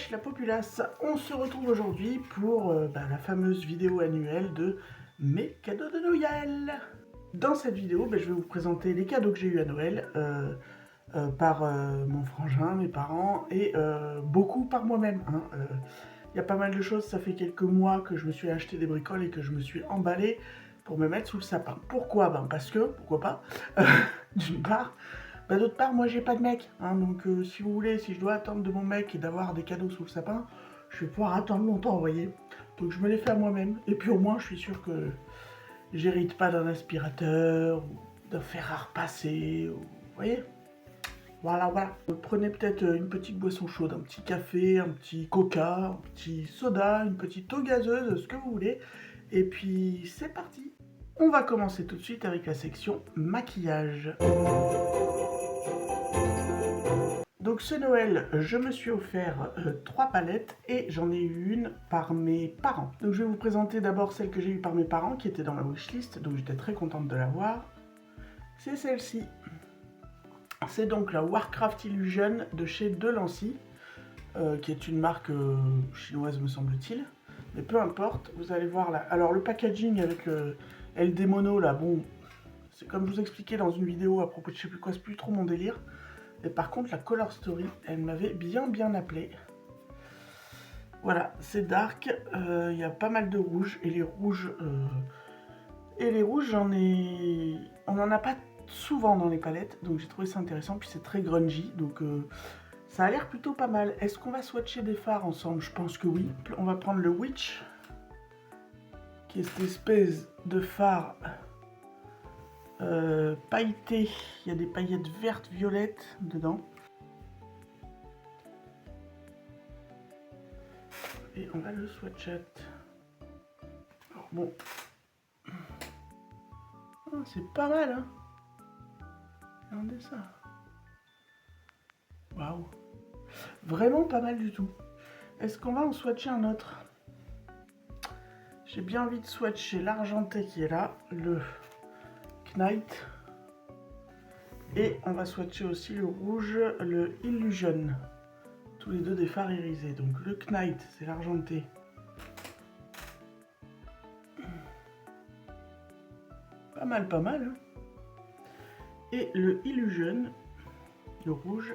Wesh la populace, on se retrouve aujourd'hui pour la fameuse vidéo annuelle de mes cadeaux de Noël. Dans cette vidéo, je vais vous présenter les cadeaux que j'ai eu à Noël par mon frangin, mes parents et beaucoup par moi-même. Il y a pas mal de choses, ça fait quelques mois que je me suis acheté des bricoles et que je me suis emballé pour me mettre sous le sapin. Pourquoi? Parce que, pourquoi pas, d'une part. D'autre part, moi j'ai pas de mec, donc si vous voulez, si je dois attendre de mon mec et d'avoir des cadeaux sous le sapin, je vais pouvoir attendre longtemps, vous voyez. Donc je me les fais à moi-même, et puis au moins je suis sûr que j'hérite pas d'un aspirateur, ou d'un fer à repasser, vous voyez. Voilà. Prenez peut-être une petite boisson chaude, un petit café, un petit coca, un petit soda, une petite eau gazeuse, ce que vous voulez. Et puis c'est parti. On va commencer tout de suite avec la section maquillage. Donc ce Noël, je me suis offert 3 palettes et j'en ai eu une par mes parents. Donc je vais vous présenter d'abord celle que j'ai eue par mes parents qui était dans ma wishlist, donc j'étais très contente de l'avoir. C'est celle-ci. C'est donc la Warcraft Illusion de chez Delancey, qui est une marque chinoise me semble-t-il. Mais peu importe, vous allez voir là. Alors le packaging avec LD Mono là, bon, c'est comme je vous expliquais dans une vidéo à propos de je sais plus quoi, c'est plus trop mon délire. Et par contre, la Color Story, elle m'avait bien appelé. Voilà, c'est dark. Il y a pas mal de rouges. Et les rouges, j'en ai... On n'en a pas souvent dans les palettes. Donc j'ai trouvé ça intéressant. Puis c'est très grungy. Donc ça a l'air plutôt pas mal. Est-ce qu'on va swatcher des fards ensemble? Je pense que oui. On va prendre le Witch, qui est cette espèce de fard pailleté. Il y a des paillettes vertes, violettes dedans. Et on va le swatcher. Alors bon, c'est pas mal, hein. Regardez ça. Waouh. Vraiment pas mal du tout. Est-ce qu'on va en swatcher un autre? J'ai bien envie de swatcher l'argenté qui est là, le Knight. Et on va swatcher aussi le rouge, le Illusion. Tous les deux des fards irisés. Donc le Knight, c'est l'argenté. Pas mal. Hein. Et le Illusion, le rouge.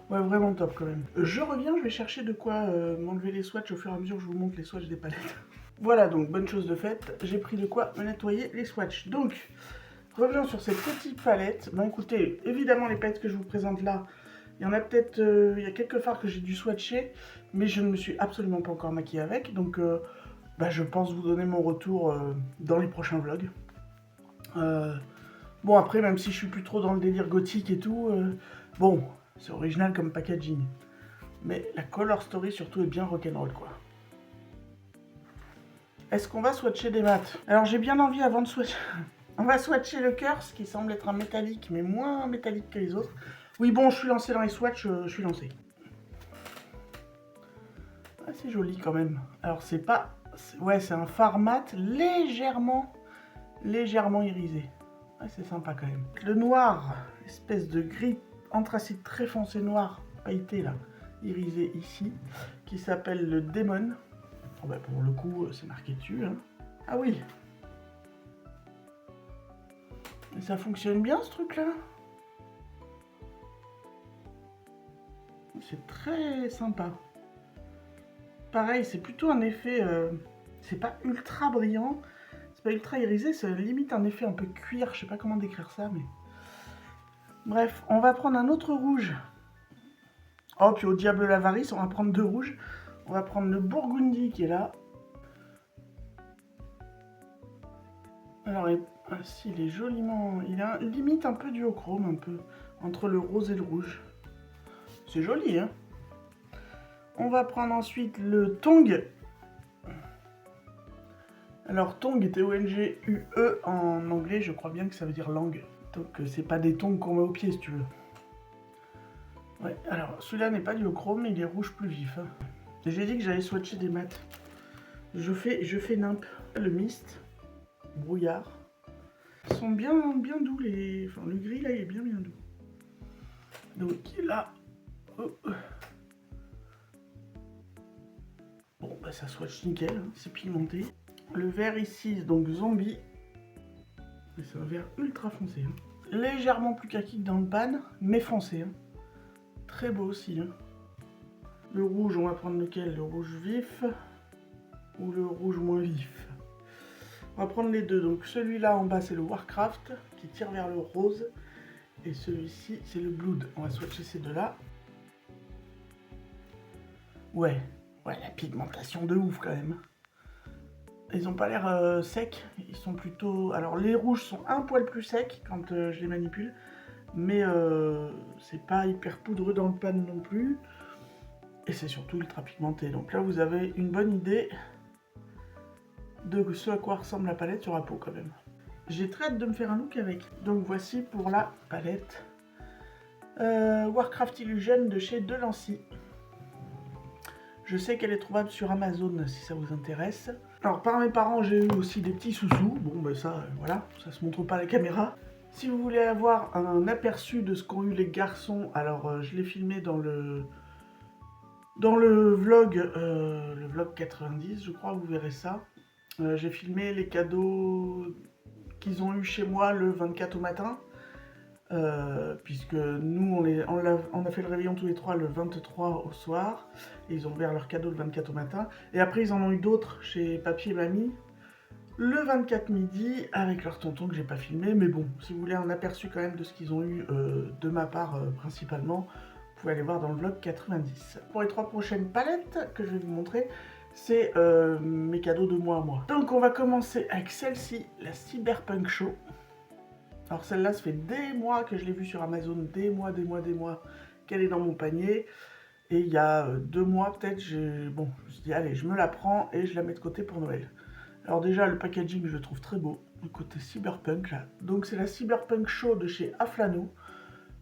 Ouais, vraiment top quand même. Je reviens, je vais chercher de quoi m'enlever les swatchs au fur et à mesure que je vous montre les swatchs des palettes. Voilà, donc bonne chose de faite, j'ai pris de quoi me nettoyer les swatchs. Donc, revenons sur cette petite palette. Bon écoutez, évidemment les palettes que je vous présente là, il y en a peut-être, il y a quelques fards que j'ai dû swatcher, mais je ne me suis absolument pas encore maquillée avec. Donc je pense vous donner mon retour dans les prochains vlogs. Bon après, même si je suis plus trop dans le délire gothique et tout, bon, c'est original comme packaging. Mais la Color Story surtout est bien rock'n'roll quoi. Est-ce qu'on va swatcher des mats? Alors j'ai bien envie avant de swatcher... On va swatcher le Curse qui semble être un métallique, mais moins métallique que les autres. Oui bon, je suis lancé dans les swatchs, je suis lancé. Ah, c'est joli quand même. Alors c'est pas... Ouais, c'est un fard mat légèrement irisé. Ouais, c'est sympa quand même. Le noir, espèce de gris anthracite très foncé noir, pailleté là, irisé ici, qui s'appelle le Demon. Oh, pour le coup, c'est marqué dessus. Hein. Ah oui. Et ça fonctionne bien ce truc là. C'est très sympa. Pareil, c'est plutôt un effet... c'est pas ultra brillant. C'est pas ultra irisé, c'est limite un effet un peu cuir. Je sais pas comment décrire ça, mais... Bref, on va prendre un autre rouge. Oh, puis au diable l'avarice, on va prendre 2 rouges. On va prendre le Burgundy qui est là. Alors, il est joliment... Il a limite un peu duochrome, un peu, entre le rose et le rouge. C'est joli, hein. On va prendre ensuite le Tong. Alors, Tong, T-O-N-G-U-E en anglais, je crois bien que ça veut dire langue. Donc, c'est pas des tongs qu'on met au pied, si tu veux. Ouais, alors, celui-là n'est pas duochrome, mais il est rouge plus vif. Hein. J'ai dit que j'allais swatcher des mats. Je fais nimp. Le mist, brouillard. Ils sont bien doux, les... Enfin, le gris, là, il est bien doux. Donc là, oh. Bon, bah ça swatch nickel, hein, c'est pigmenté. Le vert ici, donc zombie. C'est un vert ultra foncé. Hein. Légèrement plus kaki que dans le pan, mais foncé. Hein. Très beau aussi. Hein. Le rouge, on va prendre lequel? Le rouge vif ou le rouge moins vif? On va prendre les deux. Donc celui-là en bas, c'est le Warcraft qui tire vers le rose. Et celui-ci, c'est le Blood. On va swatcher ces deux-là. Ouais, la pigmentation de ouf quand même. Ils ont pas l'air secs, ils sont plutôt... Alors les rouges sont un poil plus secs quand je les manipule, mais c'est pas hyper poudreux dans le pan non plus, et c'est surtout ultra pigmenté. Donc là vous avez une bonne idée de ce à quoi ressemble la palette sur la peau quand même. J'ai très hâte de me faire un look avec. Donc voici pour la palette Warcraft Illusion de chez Delancey. Je sais qu'elle est trouvable sur Amazon si ça vous intéresse. Alors par mes parents j'ai eu aussi des petits sous-sous. Bon ben ça voilà, ça se montre pas à la caméra. Si vous voulez avoir un aperçu de ce qu'ont eu les garçons, alors je l'ai filmé dans le vlog 90 je crois, vous verrez ça. J'ai filmé les cadeaux qu'ils ont eu chez moi le 24 au matin. Puisque nous on a fait le réveillon tous les trois le 23 au soir et ils ont ouvert leurs cadeaux le 24 au matin et après ils en ont eu d'autres chez papy et mamie le 24 midi avec leur tonton que j'ai pas filmé, mais bon, si vous voulez un aperçu quand même de ce qu'ils ont eu de ma part principalement, vous pouvez aller voir dans le vlog 90. Pour les 3 prochaines palettes que je vais vous montrer, c'est mes cadeaux de mois à moi. Donc on va commencer avec celle-ci, la Cyberpunk Show. Alors celle-là, ça fait des mois que je l'ai vue sur Amazon, des mois qu'elle est dans mon panier. Et il y a 2 mois peut-être, je me suis dit allez, je me la prends et je la mets de côté pour Noël. Alors déjà, le packaging, je le trouve très beau, le côté cyberpunk là. Donc c'est la Cyberpunk Show de chez Aflano,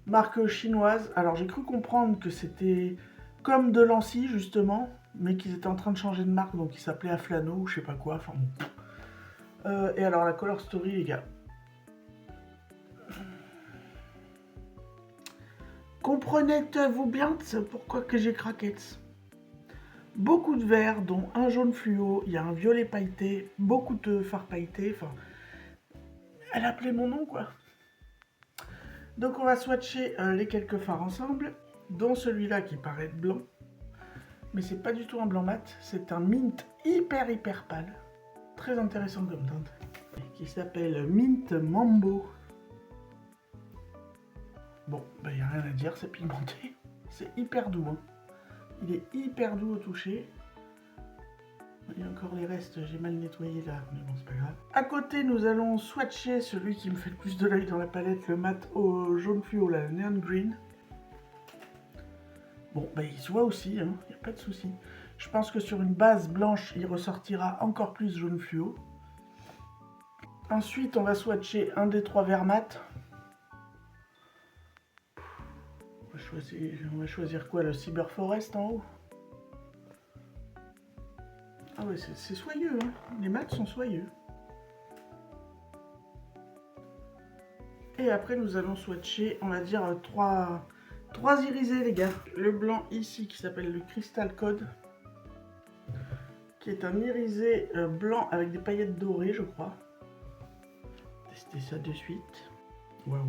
marque chinoise. Alors j'ai cru comprendre que c'était comme Delancey justement, mais qu'ils étaient en train de changer de marque, donc ils s'appelaient Aflano ou je sais pas quoi, enfin bon. Et alors la color story les gars. Comprenez-vous bien pourquoi que j'ai craqué? Beaucoup de verts, dont un jaune fluo, il y a un violet pailleté, beaucoup de fards pailletés, enfin... Elle appelait mon nom, quoi. Donc on va swatcher les quelques fards ensemble, dont celui-là qui paraît être blanc. Mais c'est pas du tout un blanc mat, c'est un mint hyper pâle. Très intéressant comme teinte. Qui s'appelle Mint Mambo. Bon, bah y a rien à dire, c'est pigmenté. C'est hyper doux, hein. Il est hyper doux au toucher. Il y a encore les restes, j'ai mal nettoyé là, mais bon, c'est pas grave. À côté, nous allons swatcher celui qui me fait le plus de l'œil dans la palette, le mat au jaune fluo, là, le Neon Green. Bon, bah il se voit aussi, hein, il n'y a pas de souci. Je pense que sur une base blanche, il ressortira encore plus jaune fluo. Ensuite, on va swatcher un des 3 verts mat. On va choisir quoi, le Cyber Forest en haut? Ah ouais, c'est soyeux, hein. Les mats sont soyeux. Et après, nous allons swatcher, on va dire, 3 irisés, les gars. Le blanc ici, qui s'appelle le Crystal Code, qui est un irisé blanc avec des paillettes dorées, je crois. Tester ça de suite. Waouh.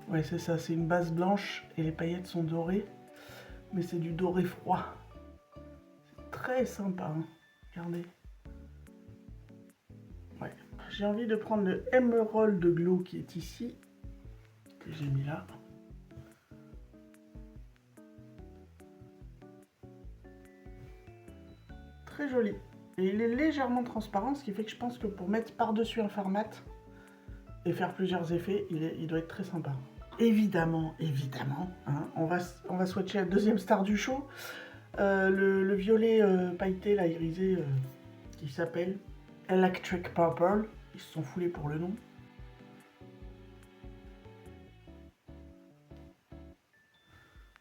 Ouais, c'est ça, c'est une base blanche et les paillettes sont dorées, mais c'est du doré froid. C'est très sympa, hein. Regardez. Ouais. J'ai envie de prendre le Emerald Glow qui est ici, que j'ai mis là. Très joli. Et il est légèrement transparent, ce qui fait que je pense que pour mettre par-dessus un fard mat et faire plusieurs effets, il doit être très sympa. Évidemment, hein, on va swatcher la deuxième star du show, le violet pailleté, là, irisé, qui s'appelle Electric Purple. Ils se sont foulés pour le nom.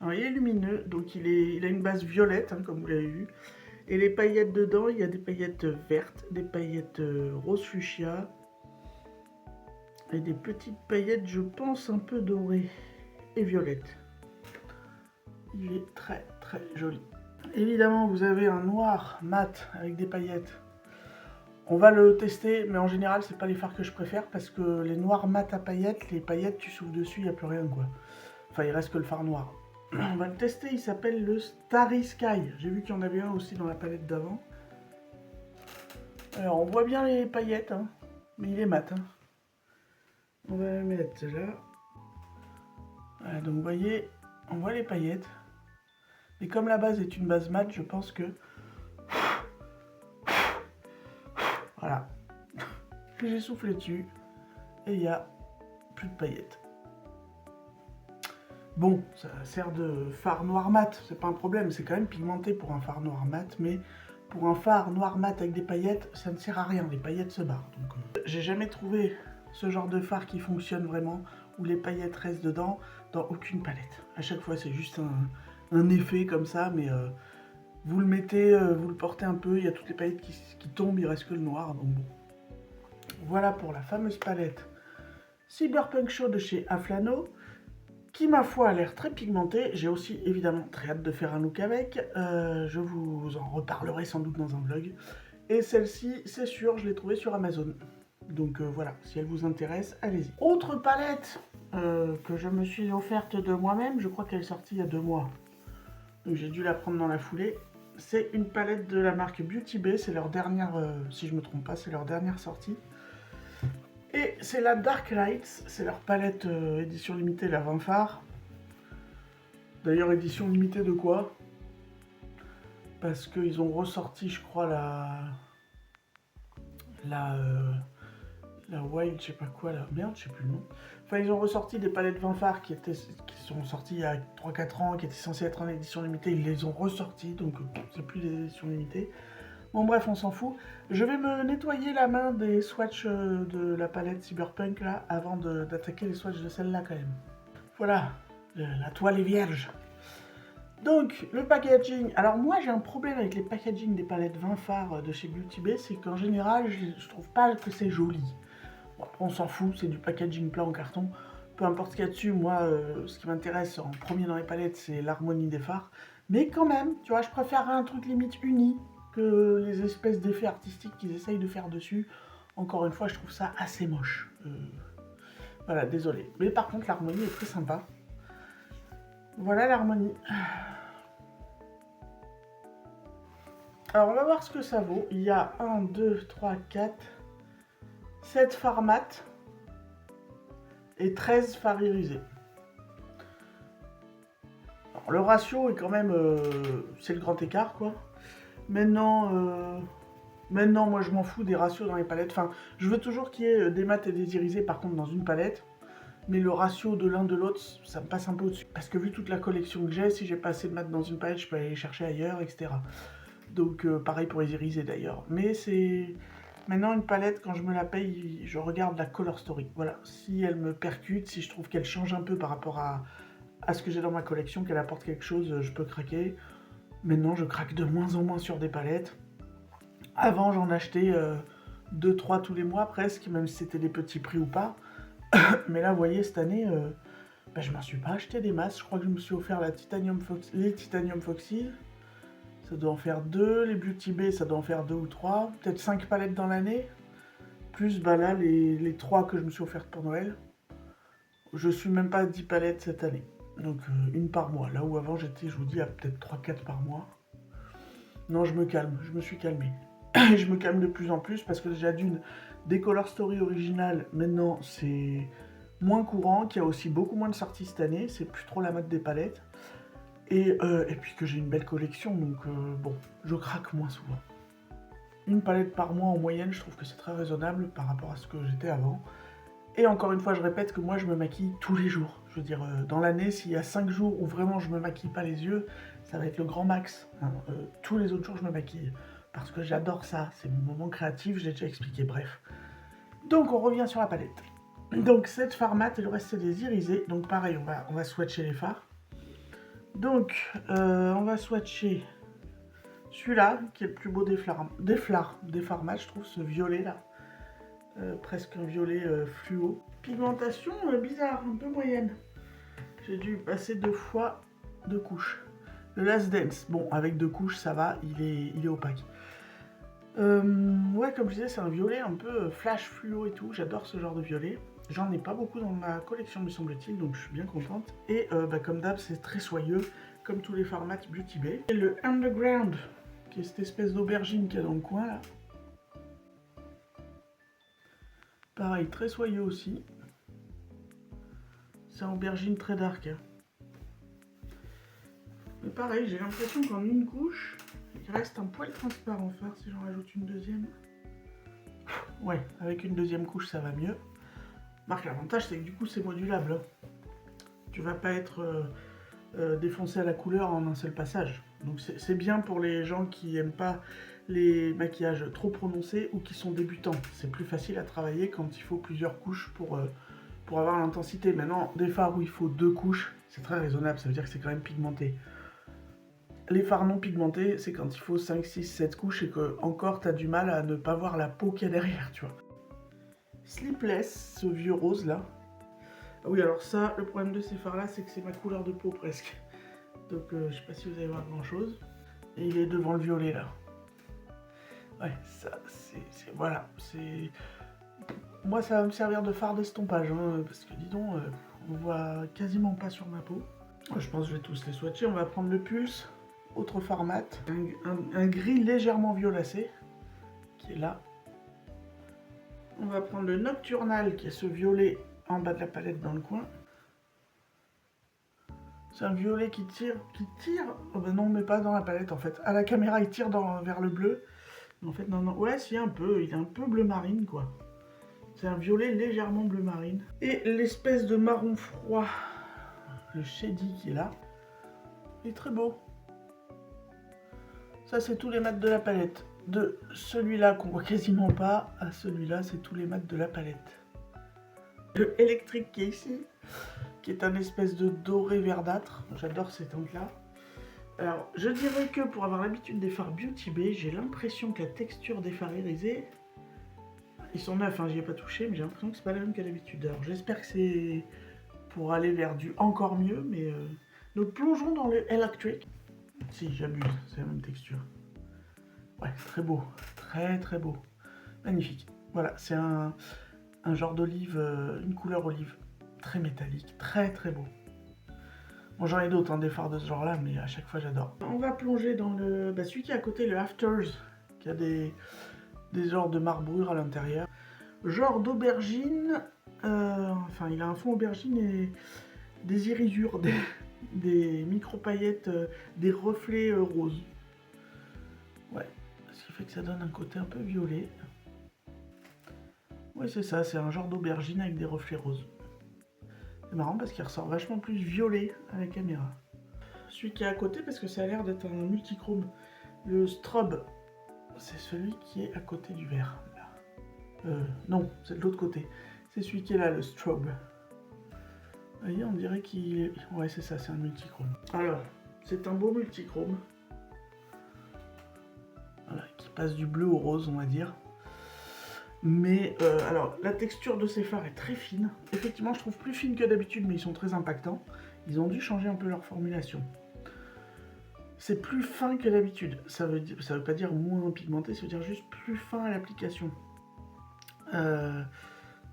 Alors, il est lumineux, donc il a une base violette, hein, comme vous l'avez vu. Et les paillettes dedans, il y a des paillettes vertes, des paillettes rose fuchsia, Et des petites paillettes, je pense, un peu dorées et violettes. Il est très très joli. Évidemment, vous avez un noir mat avec des paillettes. On va le tester, mais en général, c'est pas les fards que je préfère parce que les noirs mat à paillettes, les paillettes, tu souffles dessus, il n'y a plus rien quoi. Enfin, il reste que le fard noir. On va le tester, il s'appelle le Starry Sky. J'ai vu qu'il y en avait un aussi dans la palette d'avant. Alors, on voit bien les paillettes, hein, mais il est mat. Hein. On va le mettre là. Voilà, donc vous voyez, on voit les paillettes. Et comme la base est une base mat, je pense que... Voilà. J'ai soufflé dessus. Et il n'y a plus de paillettes. Bon, ça sert de fard noir mat, c'est pas un problème, c'est quand même pigmenté pour un fard noir mat, mais pour un fard noir mat avec des paillettes, ça ne sert à rien, les paillettes se barrent. Donc, j'ai jamais trouvé ce genre de fard qui fonctionne vraiment, où les paillettes restent dedans, dans aucune palette. À chaque fois, c'est juste un effet comme ça, mais vous le mettez, vous le portez un peu, il y a toutes les paillettes qui tombent, il reste que le noir, donc bon. Voilà pour la fameuse palette Cyberpunk Show de chez Aflano, qui ma foi a l'air très pigmenté. J'ai aussi évidemment très hâte de faire un look avec, je vous en reparlerai sans doute dans un vlog. Et celle-ci, c'est sûr, je l'ai trouvée sur Amazon. Donc voilà, si elle vous intéresse, allez-y. Autre palette que je me suis offerte de moi-même, je crois qu'elle est sortie il y a 2 mois. Donc j'ai dû la prendre dans la foulée. C'est une palette de la marque Beauty Bay, c'est leur dernière, si je me trompe pas, c'est leur dernière sortie. Et c'est la Dark Lights, c'est leur palette édition limitée, la 20 fards. D'ailleurs, édition limitée de quoi? Parce qu'ils ont ressorti, je crois, la Wild, je sais pas quoi, la merde, je sais plus le nom. Enfin, ils ont ressorti des palettes 20 fards qui sont sorties il y a 3-4 ans, qui étaient censées être en édition limitée. Ils les ont ressortis, donc c'est plus des éditions limitées. Bon bref, on s'en fout. Je vais me nettoyer la main des swatchs de la palette Cyberpunk là, avant d'attaquer les swatchs de celle-là quand même. Voilà, la toile est vierge. Donc, le packaging. Alors moi, j'ai un problème avec les packaging des palettes 20 fards de chez Beauty Bay, c'est qu'en général, je trouve pas que c'est joli. Bon, après, on s'en fout, c'est du packaging plat en carton. Peu importe ce qu'il y a dessus, moi, ce qui m'intéresse en premier dans les palettes, c'est l'harmonie des fards. Mais quand même, tu vois, je préfère un truc limite uni que les espèces d'effets artistiques qu'ils essayent de faire dessus. Encore une fois, je trouve ça assez moche. Voilà, désolé. Mais par contre, l'harmonie est très sympa. Voilà l'harmonie. Alors, on va voir ce que ça vaut. Il y a 1, 2, 3, 4, 7 fards mat et 13 fards irisés. Alors, le ratio est quand même... c'est le grand écart, quoi. Maintenant, moi, je m'en fous des ratios dans les palettes. Enfin, je veux toujours qu'il y ait des mats et des irisés, par contre, dans une palette. Mais le ratio de l'un de l'autre, ça me passe un peu au-dessus. Parce que vu toute la collection que j'ai, si j'ai pas assez de mat dans une palette, je peux aller les chercher ailleurs, etc. Donc, pareil pour les irisés d'ailleurs. Mais c'est... Maintenant, une palette, quand je me la paye, je regarde la color story. Voilà, si elle me percute, si je trouve qu'elle change un peu par rapport à ce que j'ai dans ma collection, qu'elle apporte quelque chose, je peux craquer. Maintenant, je craque de moins en moins sur des palettes. Avant, j'en achetais 2-3 tous les mois presque, même si c'était des petits prix ou pas. Mais là, vous voyez, cette année, je m'en suis pas acheté des masses. Je crois que je me suis offert les Titanium Foxy. Ça doit en faire 2. Les Beauty Bay, ça doit en faire 2 ou 3. Peut-être 5 palettes dans l'année. Plus, là, les 3 que je me suis offertes pour Noël. Je suis même pas à 10 palettes cette année. Donc, une par mois. Là où avant, j'étais, je vous dis, à peut-être 3-4 par mois. Non, je me calme. Je me suis calmé. Je me calme de plus en plus parce que déjà des Color Story originales, maintenant, c'est moins courant, qu'il y a aussi beaucoup moins de sorties cette année. C'est plus trop la mode des palettes. Et puis que j'ai une belle collection, donc bon, je craque moins souvent. Une palette par mois en moyenne, je trouve que c'est très raisonnable par rapport à ce que j'étais avant. Et encore une fois, je répète que moi, je me maquille tous les jours. Je veux dire, dans l'année, s'il y a 5 jours où vraiment je me maquille pas les yeux, ça va être le grand max. Hein. Tous les autres jours, je me maquille. Parce que j'adore ça, c'est mon moment créatif, je l'ai déjà expliqué, bref. Donc, on revient sur la palette. Donc, cette fard mat et le reste, c'est des irisés. Donc, pareil, on va swatcher les fards. Donc, on va swatcher celui-là, qui est le plus beau des fards mat, je trouve, ce violet-là. presque un violet fluo. Pigmentation bizarre, un peu moyenne. J'ai dû passer 2 fois 2 couches. Le Last Dance, bon, avec 2 couches, ça va, il est opaque. Ouais, comme je disais, c'est un violet un peu flash fluo et tout. J'adore ce genre de violet. J'en ai pas beaucoup dans ma collection, me semble-t-il, donc je suis bien contente. Et comme d'hab, c'est très soyeux, comme tous les formats Beauty Bay. Et le Underground, qui est cette espèce d'aubergine qu'il y a dans le coin, là. Pareil, très soyeux aussi. C'est un aubergine très dark. Hein. Mais pareil, j'ai l'impression qu'en une couche, il reste un poil transparent. Faire si j'en rajoute une deuxième. Ouais, avec une deuxième couche, ça va mieux. Marc, l'avantage, c'est que du coup, c'est modulable. Hein. Tu vas pas être défoncé à la couleur en un seul passage. Donc c'est bien pour les gens qui aiment pas les maquillages trop prononcés ou qui sont débutants. C'est plus facile à travailler quand il faut plusieurs couches pour avoir l'intensité. Maintenant, des fards où il faut 2 couches, c'est très raisonnable, ça veut dire que c'est quand même pigmenté. Les fards non pigmentés, c'est quand il faut 5, 6, 7 couches et que encore t'as du mal à ne pas voir la peau qu'il y a derrière, tu vois. Sleepless, ce vieux rose là. Ah oui, alors ça, le problème de ces fards là, c'est que c'est ma couleur de peau presque. Donc je sais pas si vous allez voir grand chose. Et il est devant le violet là. Ouais, ça, c'est voilà, c'est... Moi, ça va me servir de fard d'estompage, hein, parce que dis donc, on voit quasiment pas sur ma peau. Je pense que je vais tous les swatcher. On va prendre le Pulse, autre format, un gris légèrement violacé, qui est là. On va prendre le Nocturnal, qui est ce violet en bas de la palette dans le coin. C'est un violet qui tire, oh ben non, mais pas dans la palette en fait. À la caméra, il tire vers le bleu. Mais en fait, non, non, ouais, si, un peu, il est un peu bleu marine, quoi. C'est un violet légèrement bleu marine. Et l'espèce de marron froid, le Shady qui est là, est très beau. Ça, c'est tous les mats de la palette. De celui-là qu'on voit quasiment pas à celui-là, c'est tous les mats de la palette. Le Electric qui est ici, qui est un espèce de doré verdâtre. J'adore ces teintes-là. Alors, je dirais que pour avoir l'habitude des fards Beauty Bay, j'ai l'impression que la texture des fards irisés, ils sont neufs, hein, j'y ai pas touché, mais j'ai l'impression que c'est pas la même qu'à l'habitude. Alors, j'espère que c'est pour aller vers du encore mieux, mais... Donc, plongeons dans le Electric. Si, j'abuse, c'est la même texture. Ouais, très beau, très très beau. Magnifique. Voilà, c'est un genre d'olive, une couleur olive. Très métallique, très très beau. Bon, j'en ai d'autres, hein, des fards de ce genre-là, mais à chaque fois j'adore. On va plonger dans le... celui qui est à côté, le Afters, qui a des genres de marbrures à l'intérieur. Genre d'aubergine, enfin il a un fond aubergine et des irisures, des micro-paillettes, des reflets roses. Ouais, ce qui fait que ça donne un côté un peu violet. Ouais, c'est ça, c'est un genre d'aubergine avec des reflets roses. C'est marrant parce qu'il ressort vachement plus violet à la caméra. Celui qui est à côté, parce que ça a l'air d'être un multichrome. Le Strobe, c'est celui qui est à côté du vert. Là. Non, c'est de l'autre côté. C'est celui qui est là, le Strobe. Vous voyez, on dirait qu'il est... Ouais, c'est ça, c'est un multichrome. Alors, c'est un beau multichrome. Voilà, qui passe du bleu au rose, on va dire. Mais, alors, la texture de ces fards est très fine. Effectivement, je trouve plus fine que d'habitude, mais ils sont très impactants. Ils ont dû changer un peu leur formulation. C'est plus fin que d'habitude. Ça veut pas dire moins pigmenté, ça veut dire juste plus fin à l'application.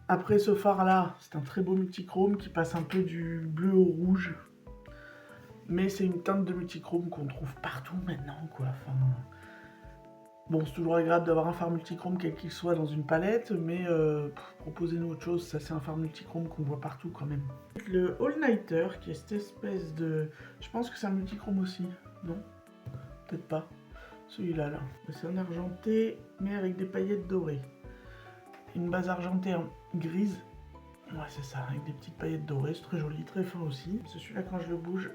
Après ce phare-là, c'est un très beau multichrome qui passe un peu du bleu au rouge. Mais c'est une teinte de multichrome qu'on trouve partout maintenant, quoi. Enfin... Bon, c'est toujours agréable d'avoir un fard multichrome quel qu'il soit dans une palette, mais proposez-nous autre chose, ça c'est un fard multichrome qu'on voit partout quand même. Le All Nighter, qui est cette espèce de... Je pense que c'est un multichrome aussi, non? Peut-être pas. Celui-là, là. C'est un argenté, mais avec des paillettes dorées. Une base argentée grise. Ouais, c'est ça, avec des petites paillettes dorées, c'est très joli, très fin aussi. C'est celui-là, quand je le bouge...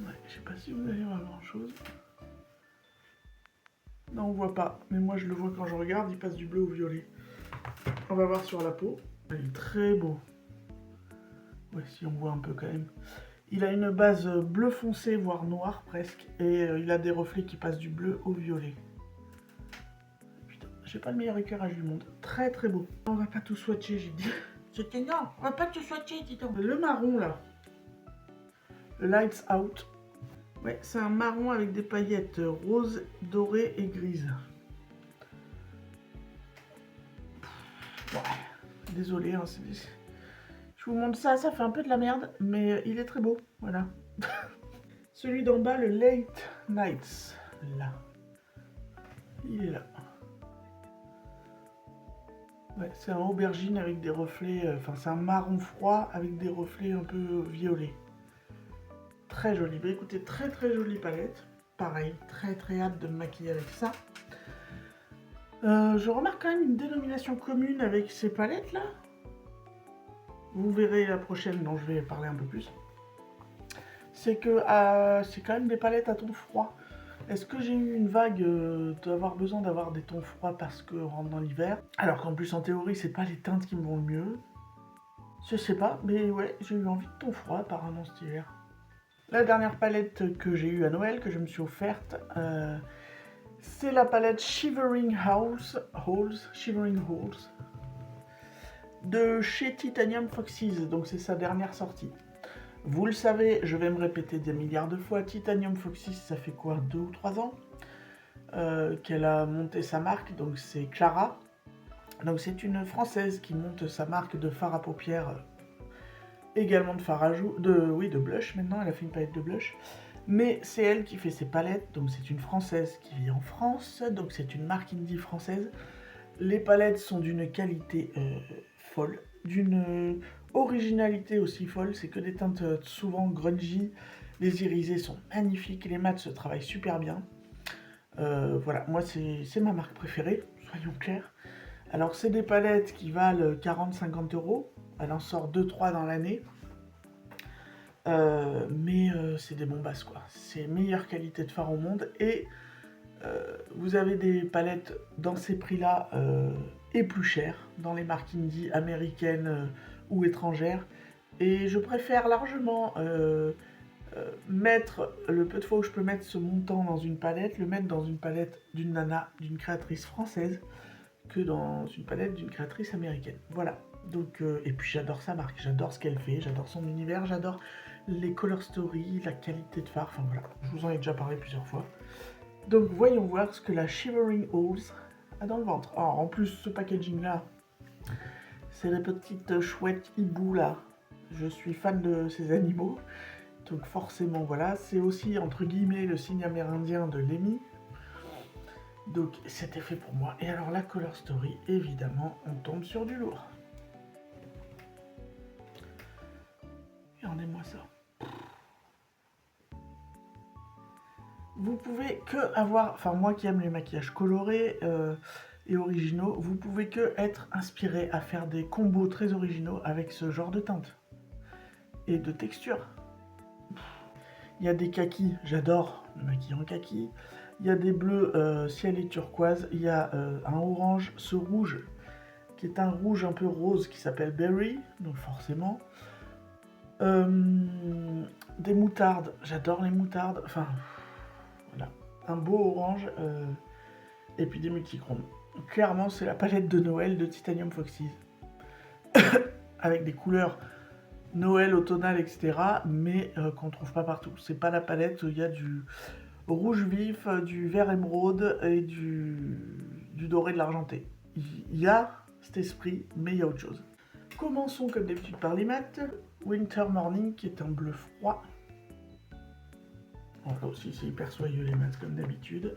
Ouais, je sais pas si vous allez voir grand-chose. Non, on voit pas, mais moi je le vois quand je regarde, il passe du bleu au violet. On va voir sur la peau. Il est très beau. Ouais, si on voit un peu quand même. Il a une base bleu foncé, voire noir presque, et il a des reflets qui passent du bleu au violet. Putain, j'ai pas le meilleur éclairage du monde. Très très beau. On va pas tout swatcher, j'ai dit. C'était non, on va pas tout swatcher, dis donc. Le marron là. Le Lights Out. Ouais, c'est un marron avec des paillettes roses, dorées et grises. Ouais, désolé, hein, je vous montre ça, ça fait un peu de la merde, mais il est très beau, voilà. Celui d'en bas, le Late Nights, là. Il est là. Ouais, c'est un aubergine avec des reflets, enfin c'est un marron froid avec des reflets un peu violets. Très joli. Bah écoutez, très très jolie palette. Pareil, très très hâte de me maquiller avec ça. Je remarque quand même une dénomination commune avec ces palettes là. Vous verrez la prochaine dont je vais parler un peu plus. C'est que c'est quand même des palettes à ton froid. Est-ce que j'ai eu une vague d'avoir besoin d'avoir des tons froids parce qu'on rentre dans l'hiver? Alors qu'en plus en théorie c'est pas les teintes qui me vont le mieux. Je sais pas, mais ouais, j'ai eu envie de tons froids apparemment cet hiver. La dernière palette que j'ai eue à Noël, que je me suis offerte, c'est la palette Shivering Halls de chez Titanium Foxes, donc c'est sa dernière sortie. Vous le savez, je vais me répéter des milliards de fois, Titanium Foxes, ça fait quoi, 2 ou 3 ans qu'elle a monté sa marque, donc c'est Clara. Donc c'est une Française qui monte sa marque de fard à paupières, également de fard à joues, de blush maintenant, elle a fait une palette de blush. Mais c'est elle qui fait ses palettes, donc c'est une Française qui vit en France, donc c'est une marque indie française. Les palettes sont d'une qualité folle, d'une originalité aussi folle, c'est que des teintes souvent grungy, les irisés sont magnifiques, les mats se travaillent super bien. Voilà, moi c'est ma marque préférée, soyons clairs. Alors c'est des palettes qui valent 40-50 €, elle en sort 2-3 dans l'année. Mais c'est des bombasses quoi, c'est meilleure qualité de fard au monde et vous avez des palettes dans ces prix là et plus chères dans les marques indie américaines ou étrangères et je préfère largement mettre le peu de fois où je peux mettre ce montant dans une palette, le mettre dans une palette d'une nana, d'une créatrice française que dans une palette d'une créatrice américaine. Voilà. Donc, et puis j'adore sa marque, j'adore ce qu'elle fait, j'adore son univers, j'adore les color stories, la qualité de fard, enfin voilà, je vous en ai déjà parlé plusieurs fois. Donc voyons voir ce que la Shivering Halls a dans le ventre. Alors en plus ce packaging là, c'est la petite chouette hibou là, je suis fan de ces animaux, donc forcément voilà, c'est aussi entre guillemets le signe amérindien de Lemmy. Donc c'était fait pour moi. Et alors la color story, évidemment, on tombe sur du lourd. Regardez-moi ça. Vous pouvez que avoir, enfin moi qui aime les maquillages colorés et originaux, vous pouvez que être inspiré à faire des combos très originaux avec ce genre de teinte et de texture. Il y a des kakis, j'adore le maquillage en kaki. Il y a des bleus ciel et turquoise. Il y a un orange, ce rouge qui est un rouge un peu rose qui s'appelle Berry, donc forcément. Des moutardes, j'adore les moutardes. Enfin, voilà. Un beau orange et puis des multichromes. Clairement, c'est la palette de Noël de Titanium Foxes. Avec des couleurs Noël, automnal, etc. Mais qu'on ne trouve pas partout. C'est pas la palette où il y a du rouge vif, du vert émeraude et du doré de l'argenté. Il y a cet esprit, mais il y a autre chose. Commençons comme d'habitude par les mats. Winter Morning qui est un bleu froid. Bon, là aussi c'est hyper soyeux les mats comme d'habitude.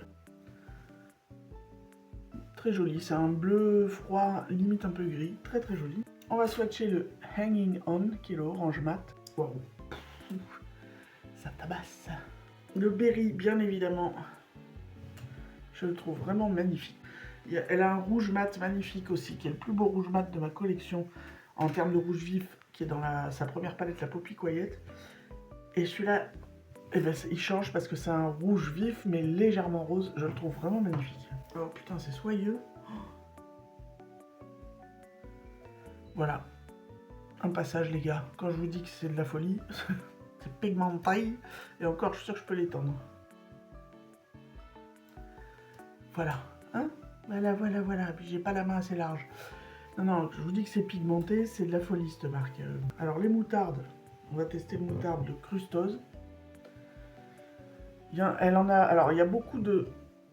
Très joli, c'est un bleu froid, limite un peu gris, très très joli. On va swatcher le Hanging On qui est le orange mat. Waouh, ça tabasse. Le berry, bien évidemment, je le trouve vraiment magnifique. Elle a un rouge mat magnifique aussi, qui est le plus beau rouge mat de ma collection en termes de rouge vif, qui est dans sa première palette, la Poppy Quiet. Et celui-là, eh ben, il change parce que c'est un rouge vif, mais légèrement rose. Je le trouve vraiment magnifique. Oh putain, c'est soyeux. Voilà. Un passage, les gars. Quand je vous dis que c'est de la folie, c'est pigmenté. Et encore, je suis sûr que je peux l'étendre. Voilà. Hein? Voilà, voilà, voilà. Puis j'ai pas la main assez large. Non, non, je vous dis que c'est pigmenté, c'est de la folie cette marque. Alors les moutardes, on va tester une moutarde de Crustose. Elle en a. Alors il y a beaucoup de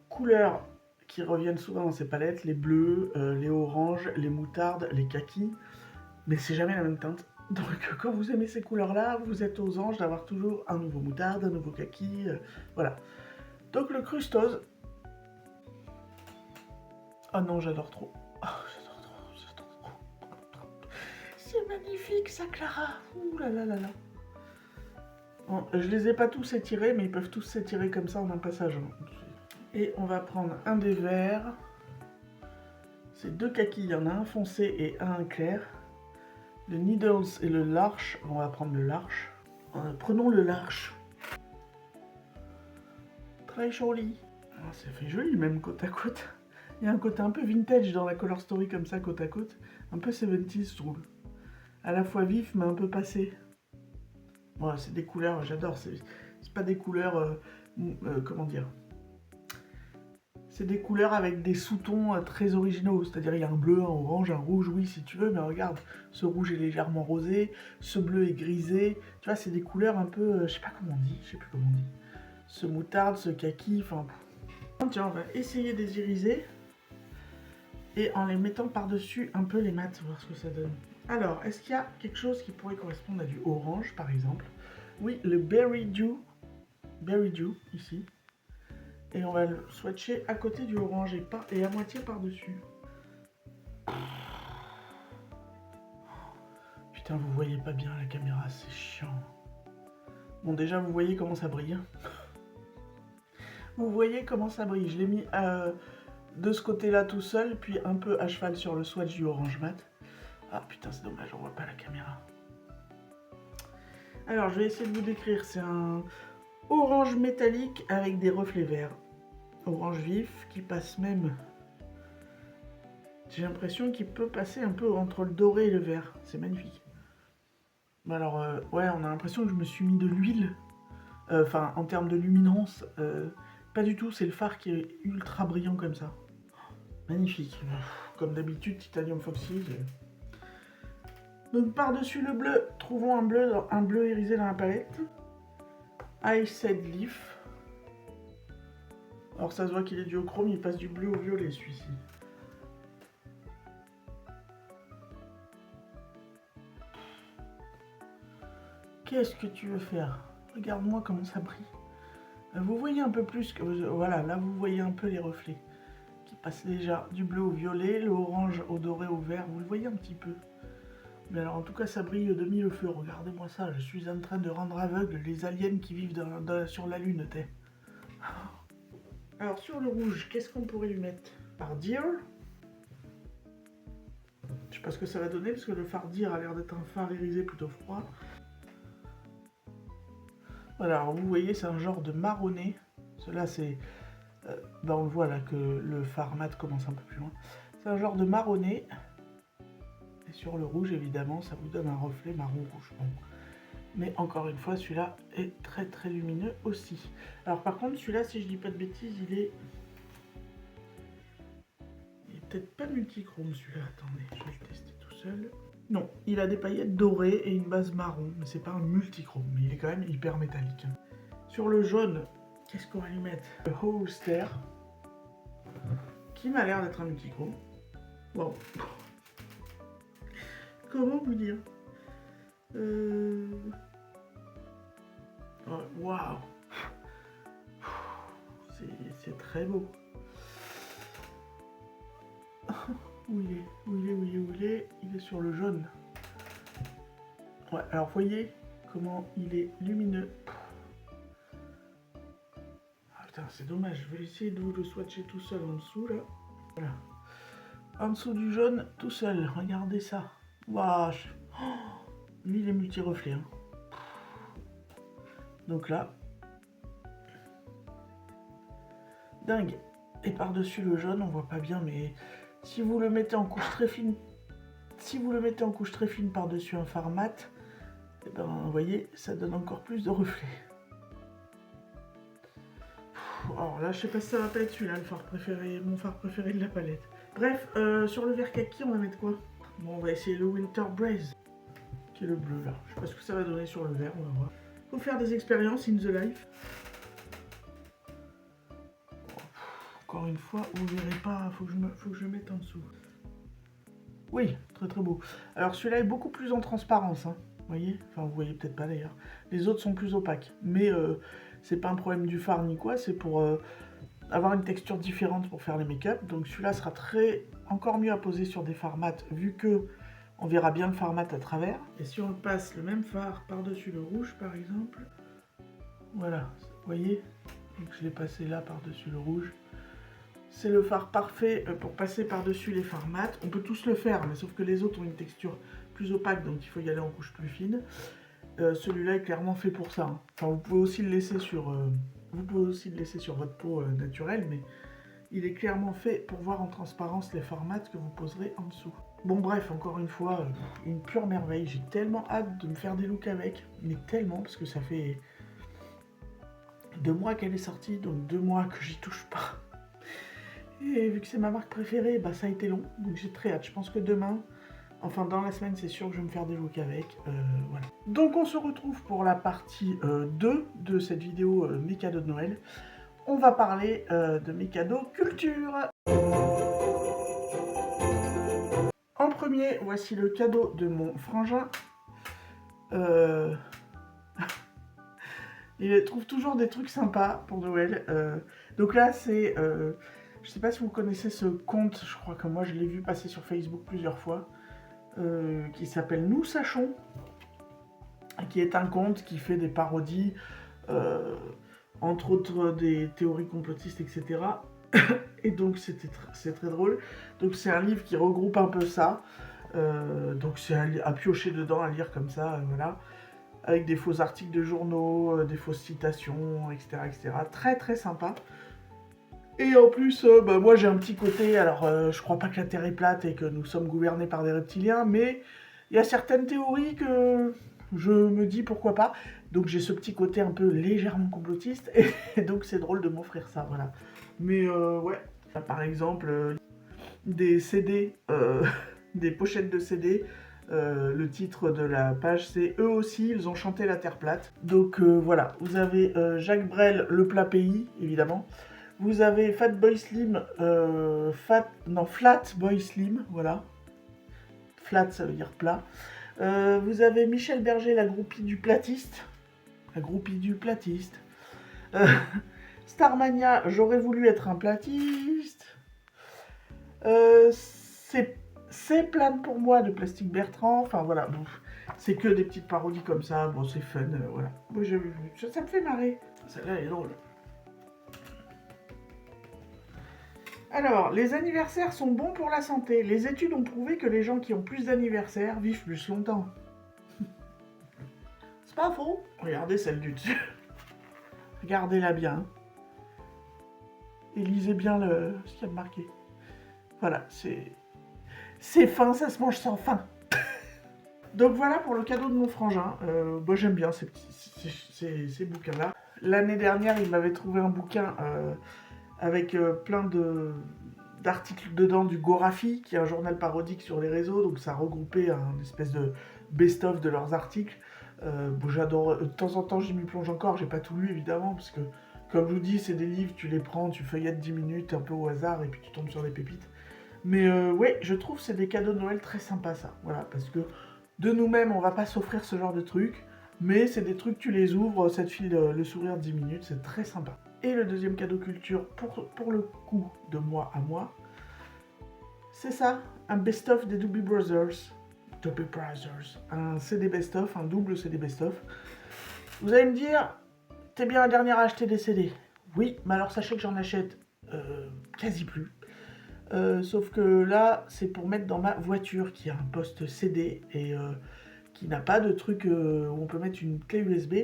couleurs qui reviennent souvent dans ces palettes, les bleus, les oranges, les moutardes, les kakis, mais c'est jamais la même teinte. Donc quand vous aimez ces couleurs-là, vous êtes aux anges d'avoir toujours un nouveau moutarde, un nouveau kaki, voilà. Donc le Crustose. Oh non, j'adore trop. Oh, j'adore trop, j'adore trop. C'est magnifique ça, Clara. Ouh là là là là. Bon, je les ai pas tous étirés, mais ils peuvent tous s'étirer comme ça en un passage. Et on va prendre un des verts. C'est 2 kakis, il y en a un foncé et un clair. Le Needles et le Larch, on va prendre le Larch. Prenons le Larch. Très joli. Oh, ça fait joli même côte à côte. Il y a un côté un peu vintage dans la Color Story comme ça, côte à côte. Un peu 70s, je trouve. À la fois vif, mais un peu passé. Voilà, c'est des couleurs, j'adore. C'est pas des couleurs... comment dire, c'est des couleurs avec des sous-tons très originaux, c'est-à-dire il y a un bleu, un orange, un rouge, oui si tu veux, mais regarde, ce rouge est légèrement rosé, ce bleu est grisé, tu vois, c'est des couleurs un peu, je sais pas comment on dit, je sais plus comment on dit, ce moutarde, ce kaki, enfin... Tiens, on va essayer de les iriser, et en les mettant par-dessus un peu les mats, voir ce que ça donne. Alors, est-ce qu'il y a quelque chose qui pourrait correspondre à du orange, par exemple? Oui, le Berry Dew, ici. Et on va le swatcher à côté du orange et à moitié par-dessus. Putain, vous voyez pas bien la caméra, c'est chiant. Bon, déjà, vous voyez comment ça brille. Vous voyez comment ça brille. Je l'ai mis de ce côté-là tout seul, puis un peu à cheval sur le swatch du orange mat. Ah putain, c'est dommage, on voit pas la caméra. Alors, je vais essayer de vous décrire. C'est un orange métallique avec des reflets verts. Orange vif qui passe même... J'ai l'impression qu'il peut passer un peu entre le doré et le vert. C'est magnifique. Alors, ouais, on a l'impression que je me suis mis de l'huile. Enfin, en termes de luminance, pas du tout. C'est le fard qui est ultra brillant comme ça. Magnifique. Comme d'habitude, Titanium Foxy. Donc, par-dessus le bleu, trouvons un bleu irisé dans la palette. Ice Leaf. Alors ça se voit qu'il est duochrome, il passe du bleu au violet celui-ci. Qu'est-ce que tu veux faire? Regarde-moi comment ça brille. Vous voyez un peu plus que... Voilà, là vous voyez un peu les reflets. Qui passent déjà du bleu au violet, le orange au doré au vert. Vous le voyez un petit peu. Mais alors en tout cas ça brille de mille feux. Regardez-moi ça, je suis en train de rendre aveugle les aliens qui vivent sur la lune, t'es. Alors sur le rouge, qu'est-ce qu'on pourrait lui mettre? Par Deer. Je sais pas ce que ça va donner parce que le fard Deer a l'air d'être un fard irisé plutôt froid. Voilà, alors vous voyez c'est un genre de marronné. Cela c'est... on le voit là que le fard mat commence un peu plus loin. C'est un genre de marronné. Et sur le rouge évidemment ça vous donne un reflet marron rouge. Bon. Mais encore une fois, celui-là est très très lumineux aussi. Alors par contre, celui-là, si je dis pas de bêtises, il est peut-être pas multichrome celui-là. Attendez, je vais le tester tout seul. Non, il a des paillettes dorées et une base marron, mais c'est pas un multichrome, mais il est quand même hyper métallique. Sur le jaune, qu'est-ce qu'on va lui mettre? Le Holster, qui m'a l'air d'être un multichrome. Bon. Comment vous dire? Waouh! C'est très beau. Où il est? Il est sur le jaune. Ouais, alors voyez comment il est lumineux. Ah putain, c'est dommage. Je vais essayer de vous le swatcher tout seul en dessous là. Voilà. En dessous du jaune, tout seul. Regardez ça. Waouh! Lui, il est multi-reflet. Hein. Donc là. Dingue. Et par-dessus le jaune, on voit pas bien, mais si vous le mettez en couche très fine, par-dessus un fard mat, et ben, vous voyez, ça donne encore plus de reflets. Oh Alors là, je sais pas si ça va pas être celui-là, le phare préféré, mon phare préféré de la palette. Bref, sur le vert kaki, on va mettre quoi? Bon, on va essayer le Winter Braze, qui est le bleu là. Je sais pas ce que ça va donner sur le vert, on va voir. Faut faire des expériences in the life. Encore une fois, vous verrez pas, faut que je mette en dessous. Oui, très très beau. Alors celui-là est beaucoup plus en transparence, hein. Vous voyez? Enfin, vous voyez peut-être pas d'ailleurs. Les autres sont plus opaques. Mais c'est pas un problème du phare ni quoi, c'est pour avoir une texture différente pour faire les make-up. Donc celui-là sera encore mieux à poser sur des fards mat, vu que on verra bien le phare mat à travers. Et si on passe le même phare par-dessus le rouge, par exemple, voilà, vous voyez? Donc je l'ai passé là par-dessus le rouge. C'est le phare parfait pour passer par-dessus les fards mat. On peut tous le faire, mais sauf que les autres ont une texture plus opaque, donc il faut y aller en couche plus fine. Celui-là est clairement fait pour ça, hein. Enfin, vous pouvez aussi le laisser sur votre peau naturelle, mais il est clairement fait pour voir en transparence les formats que vous poserez en dessous. Bon bref, encore une fois, une pure merveille. J'ai tellement hâte de me faire des looks avec, mais tellement, parce que ça fait 2 mois qu'elle est sortie, donc 2 mois que j'y touche pas. Et vu que c'est ma marque préférée, bah ça a été long, donc j'ai très hâte. Je pense que demain, enfin dans la semaine, c'est sûr que je vais me faire des looks avec, voilà. Donc on se retrouve pour la partie 2 de cette vidéo mes cadeaux de Noël. On va parler de mes cadeaux culture. En premier, voici le cadeau de mon frangin. Il trouve toujours des trucs sympas pour Noël. Donc là, c'est... je sais pas si vous connaissez ce compte, je crois que moi je l'ai vu passer sur Facebook plusieurs fois, qui s'appelle Nous Sachons, qui est un compte qui fait des parodies, entre autres des théories complotistes, etc. Et donc c'est très drôle. Donc c'est un livre qui regroupe un peu ça. Donc c'est à piocher dedans, à lire comme ça, voilà. Avec des faux articles de journaux, des fausses citations, etc., etc. Très très sympa. Et en plus, bah, moi j'ai un petit côté, alors je crois pas que la Terre est plate et que nous sommes gouvernés par des reptiliens, mais il y a certaines théories que je me dis pourquoi pas. Donc j'ai ce petit côté un peu légèrement complotiste, et donc c'est drôle de m'offrir ça, voilà. Mais ouais, par exemple, des CD, des pochettes de CD, le titre de la page c'est « Eux aussi, ils ont chanté la Terre plate ». Donc voilà, vous avez Jacques Brel, le plat pays, évidemment. Vous avez Fat Boy Slim, Flat Boy Slim, voilà. Flat, ça veut dire plat. Vous avez Michel Berger, la groupie du platiste. La groupie du platiste. Starmania, j'aurais voulu être un platiste. C'est plane pour moi de Plastique Bertrand. Enfin voilà, bon, c'est que des petites parodies comme ça. Bon, c'est fun, voilà. Moi, ça me fait marrer. Celle-là est drôle. Alors, les anniversaires sont bons pour la santé. Les études ont prouvé que les gens qui ont plus d'anniversaires vivent plus longtemps. C'est pas faux. Regardez celle du dessus. Regardez-la bien. Et lisez bien ce qu'il y a de marqué. Voilà, c'est fin, ça se mange sans faim. Donc voilà pour le cadeau de mon frangin. Moi j'aime bien ces bouquins-là. L'année dernière, il m'avait trouvé un bouquin avec plein d'articles dedans du Gorafi, qui est un journal parodique sur les réseaux, donc ça regroupait un espèce de best-of de leurs articles. Bon, j'adore, de temps en temps j'y m'y plonge encore, j'ai pas tout lu évidemment, parce que comme je vous dis, c'est des livres, tu les prends, tu feuillettes 10 minutes un peu au hasard, et puis tu tombes sur des pépites. Mais ouais, je trouve que c'est des cadeaux de Noël très sympas ça, voilà, parce que de nous-mêmes, on va pas s'offrir ce genre de trucs, mais c'est des trucs, tu les ouvres, ça te file le sourire 10 minutes, c'est très sympa. Et le deuxième cadeau culture, pour le coup de moi à moi, c'est ça, un best-of des Doobie Brothers. Doobie Brothers, un CD best-of, un double CD best-of. Vous allez me dire, t'es bien la dernière à acheter des CD. Oui, mais alors sachez que j'en achète quasi plus. Sauf que là, c'est pour mettre dans ma voiture qui a un poste CD et qui n'a pas de truc où on peut mettre une clé USB.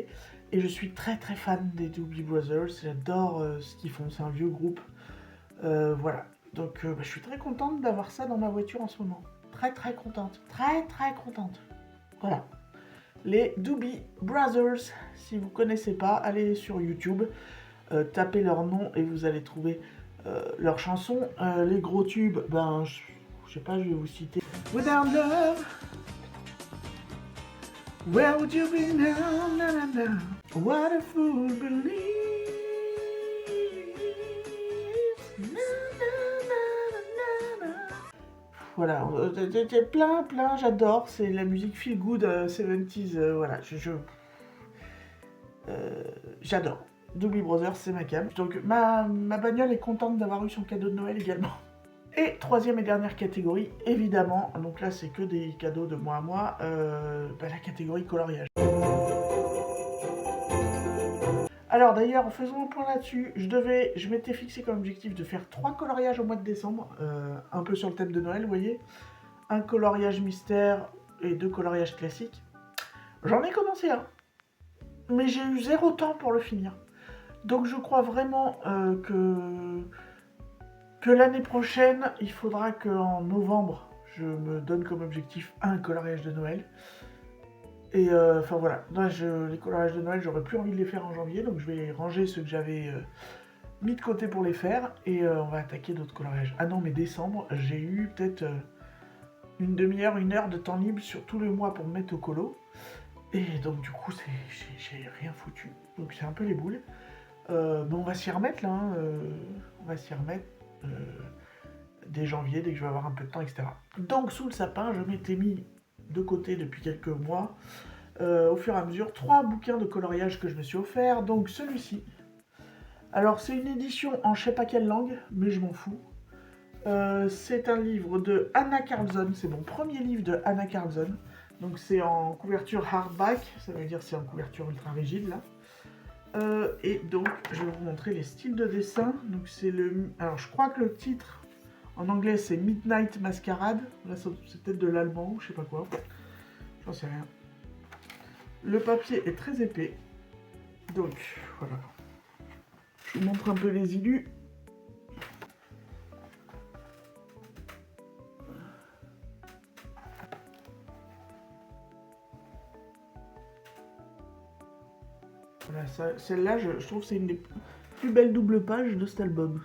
Et je suis très très fan des Doobie Brothers, j'adore ce qu'ils font, c'est un vieux groupe. Voilà, donc je suis très contente d'avoir ça dans ma voiture en ce moment. Très très contente, très très contente. Voilà, les Doobie Brothers, si vous connaissez pas, allez sur YouTube. tapez leur nom et vous allez trouver leurs chansons. Les gros tubes, ben, je sais pas, je vais vous citer. Without love, where would you be now? Na, na, na. What a fool believes. Na, na, na, na, na. Voilà, plein, j'adore. C'est la musique feel good 70s. Voilà, j'adore. Doobie Brothers, c'est ma cam. Donc ma bagnole est contente d'avoir eu son cadeau de Noël également. Et troisième et dernière catégorie, évidemment, donc là c'est que des cadeaux de moi à moi, la catégorie coloriage. Alors d'ailleurs, faisons un point là-dessus, je m'étais fixé comme objectif de faire 3 coloriages au mois de décembre, un peu sur le thème de Noël, vous voyez. Un coloriage mystère et 2 coloriages classiques. J'en ai commencé un, mais j'ai eu 0 temps pour le finir. Donc je crois vraiment que l'année prochaine, il faudra qu'en novembre, je me donne comme objectif un coloriage de Noël. Et enfin voilà, là, les coloriages de Noël, j'aurais plus envie de les faire en janvier, donc je vais ranger ceux que j'avais mis de côté pour les faire, et on va attaquer d'autres coloriages. Ah non, mais décembre, j'ai eu peut-être une demi-heure, 1 heure de temps libre sur tout le mois pour me mettre au colo. Et donc du coup, j'ai rien foutu, donc c'est un peu les boules. Mais on va s'y remettre là, hein, on va s'y remettre dès janvier, dès que je vais avoir un peu de temps, etc. Donc sous le sapin, je m'étais mis de côté depuis quelques mois, au fur et à mesure, 3 bouquins de coloriage que je me suis offert. Donc celui-ci, alors c'est une édition en je sais pas quelle langue, mais je m'en fous. C'est un livre de Anna Carlson, c'est mon premier livre de Anna Carlson. Donc c'est en couverture hardback, ça veut dire c'est en couverture ultra rigide là. Et donc je vais vous montrer les styles de dessin. Donc c'est alors je crois que le titre en anglais c'est Midnight Masquerade. Là c'est peut-être de l'allemand ou je sais pas quoi. J'en sais rien. Le papier est très épais. Donc voilà. Je vous montre un peu les illus. Voilà, celle-là, je trouve que c'est une des plus belles doubles pages de cet album.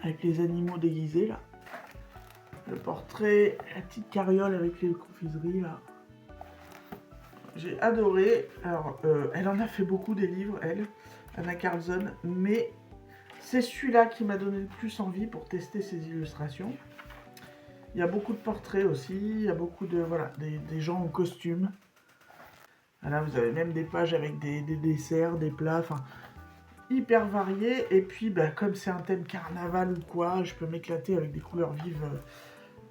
Avec les animaux déguisés, là. Le portrait, la petite carriole avec les confiseries, là. J'ai adoré. Alors, elle en a fait beaucoup des livres, elle, Anna Carlson, mais c'est celui-là qui m'a donné le plus envie pour tester ses illustrations. Il y a beaucoup de portraits aussi, il y a beaucoup de, voilà, des gens en costume. Là, vous avez même des pages avec des desserts, des plats, enfin, hyper variés. Et puis, comme c'est un thème carnaval ou quoi, je peux m'éclater avec des couleurs vives.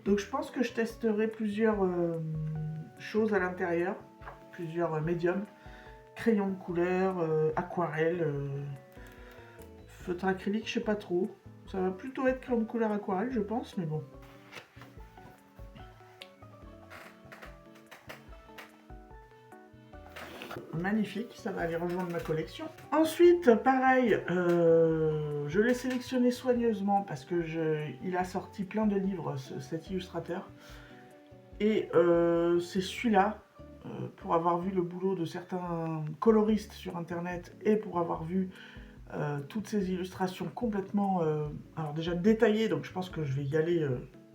Donc, je pense que je testerai plusieurs choses à l'intérieur, plusieurs médiums. Crayon de couleur, aquarelle, feutre acrylique, je sais pas trop. Ça va plutôt être crayon de couleur aquarelle, je pense, mais bon. Magnifique, ça va aller rejoindre ma collection. Ensuite, pareil, je l'ai sélectionné soigneusement parce que il a sorti plein de livres, cet illustrateur. Et c'est celui-là, pour avoir vu le boulot de certains coloristes sur internet et pour avoir vu toutes ces illustrations complètement, alors déjà détaillées, donc je pense que je vais y aller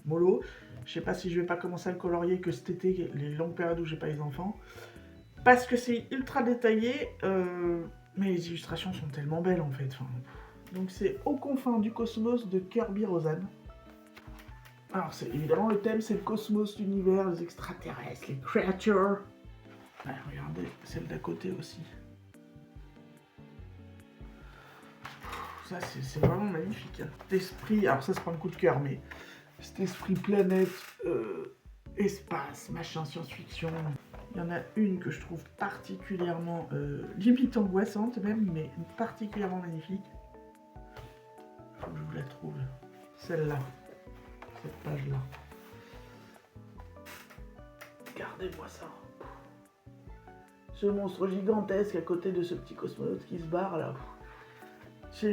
mollo. Je sais pas si je vais pas commencer à le colorier que cet été, les longues périodes où j'ai pas les enfants. Parce que c'est ultra détaillé, mais les illustrations sont tellement belles en fait. Enfin, donc c'est Aux confins du cosmos de Kirby Rosanne. Alors évidemment le thème c'est le cosmos, l'univers, les extraterrestres, les creatures. Ah, regardez celle d'à côté aussi. Ça c'est vraiment magnifique. Cet esprit, alors ça c'est pas un coup de cœur, mais cet esprit planète, espace, machin, science-fiction. Il y en a une que je trouve particulièrement, limite angoissante même, mais particulièrement magnifique. Faut que je vous la trouve. Celle-là. Cette page-là. Regardez-moi ça. Ce monstre gigantesque à côté de ce petit cosmonaute qui se barre là.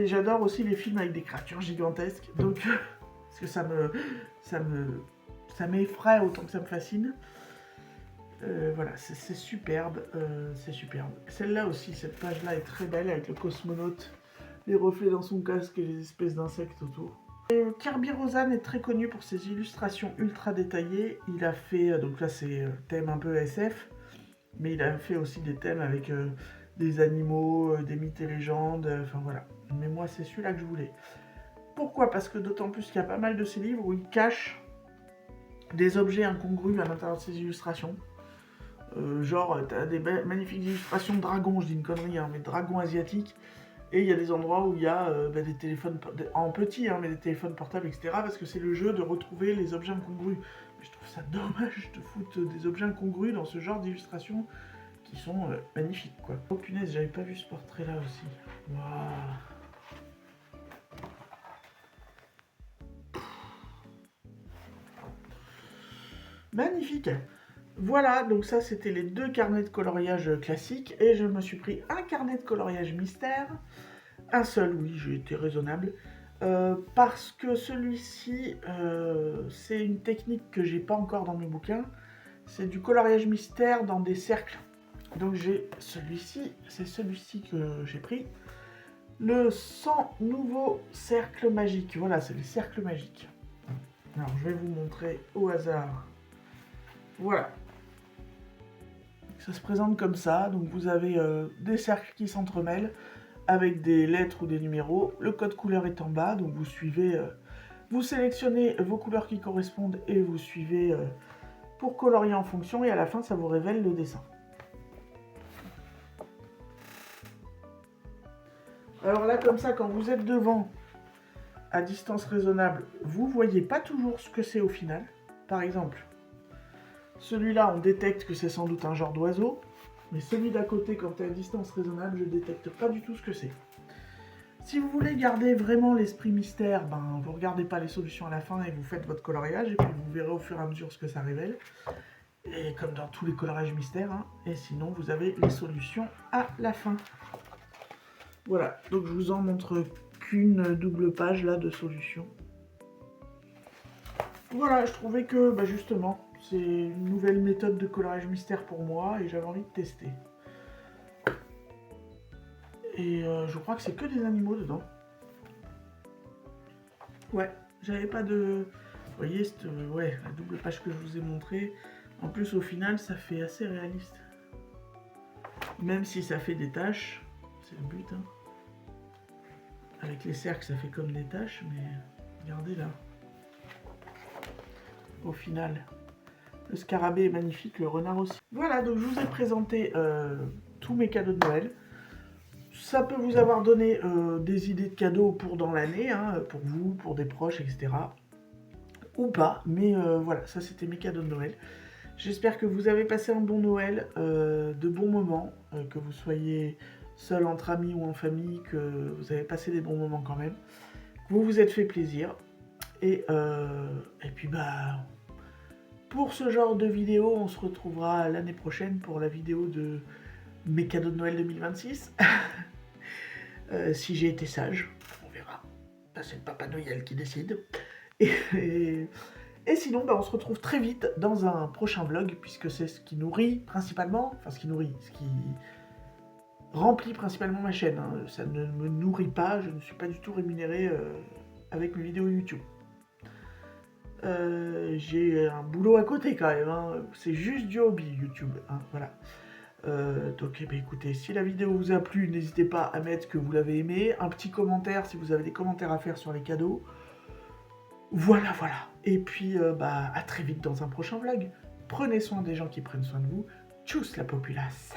J'adore aussi les films avec des créatures gigantesques. Donc, parce que ça m'effraie autant que ça me fascine. Voilà, c'est superbe, c'est superbe. Celle-là aussi, cette page-là est très belle avec le cosmonaute, les reflets dans son casque et les espèces d'insectes autour. Kirby Rosan est très connu pour ses illustrations ultra détaillées. Il a fait, donc là c'est thème un peu SF, mais il a fait aussi des thèmes avec des animaux, des mythes et légendes, enfin voilà. Mais moi c'est celui-là que je voulais. Pourquoi? Parce que d'autant plus qu'il y a pas mal de ces livres où il cache des objets incongrus à l'intérieur de ses illustrations. Genre, t'as des magnifiques illustrations de dragons, je dis une connerie, hein, mais de dragons asiatiques. Et il y a des endroits où il y a des téléphones, en petit, hein, mais des téléphones portables, etc. Parce que c'est le jeu de retrouver les objets incongrus. Mais je trouve ça dommage de foutre des objets incongrus dans ce genre d'illustrations qui sont magnifiques, quoi. Oh punaise, j'avais pas vu ce portrait-là aussi. Waouh. Magnifique. Voilà, donc ça c'était les deux carnets de coloriage classiques. Et je me suis pris un carnet de coloriage mystère. Un seul, oui, j'ai été raisonnable. Parce que celui-ci, c'est une technique que j'ai pas encore dans mes bouquins. C'est du coloriage mystère dans des cercles. Donc j'ai celui-ci, c'est celui-ci que j'ai pris. Le 100 nouveaux cercles magiques. Voilà, c'est les cercles magiques. Alors je vais vous montrer au hasard. Voilà. Ça se présente comme ça. Donc vous avez des cercles qui s'entremêlent avec des lettres ou des numéros. Le code couleur est en bas, donc vous suivez, vous sélectionnez vos couleurs qui correspondent et vous suivez pour colorier en fonction, et à la fin ça vous révèle le dessin. Alors là, comme ça, quand vous êtes devant, à distance raisonnable, vous voyez pas toujours ce que c'est au final. Par exemple, celui-là, on détecte que c'est sans doute un genre d'oiseau, mais celui d'à côté, quand tu es à distance raisonnable, je détecte pas du tout ce que c'est. Si vous voulez garder vraiment l'esprit mystère, ben, vous regardez pas les solutions à la fin et vous faites votre coloriage, et puis vous verrez au fur et à mesure ce que ça révèle. Et comme dans tous les coloriages mystères, hein. Et sinon vous avez les solutions à la fin. Voilà, donc je vous en montre qu'une double page là de solutions. Voilà, je trouvais que bah, justement, c'est une nouvelle méthode de coloriage mystère pour moi et j'avais envie de tester. Et je crois que c'est que des animaux dedans. Ouais, j'avais pas de... Vous voyez, ouais, la double page que je vous ai montrée. En plus, au final, ça fait assez réaliste. Même si ça fait des taches, c'est le but. Hein. Avec les cercles, ça fait comme des taches, mais regardez là. Au final, le scarabée est magnifique, le renard aussi. Voilà, donc je vous ai présenté tous mes cadeaux de Noël. Ça peut vous avoir donné des idées de cadeaux pour dans l'année, hein, pour vous, pour des proches, etc. Ou pas, mais voilà, ça c'était mes cadeaux de Noël. J'espère que vous avez passé un bon Noël, de bons moments, que vous soyez seul entre amis ou en famille, que vous avez passé des bons moments quand même, que vous vous êtes fait plaisir. Et puis bah, pour ce genre de vidéo, on se retrouvera l'année prochaine pour la vidéo de mes cadeaux de Noël 2026. Si j'ai été sage, on verra. C'est le Papa Noël qui décide. Et sinon, bah, on se retrouve très vite dans un prochain vlog, puisque c'est ce qui nourrit principalement, enfin ce qui remplit principalement ma chaîne. Hein. Ça ne me nourrit pas, je ne suis pas du tout rémunéré avec mes vidéos YouTube. J'ai un boulot à côté quand même, hein. C'est juste du hobby YouTube, hein, voilà. Donc écoutez, si la vidéo vous a plu, n'hésitez pas à mettre que vous l'avez aimé, un petit commentaire si vous avez des commentaires à faire sur les cadeaux. Voilà. Et puis bah, à très vite dans un prochain vlog. Prenez soin des gens qui prennent soin de vous. Tchuss la populace.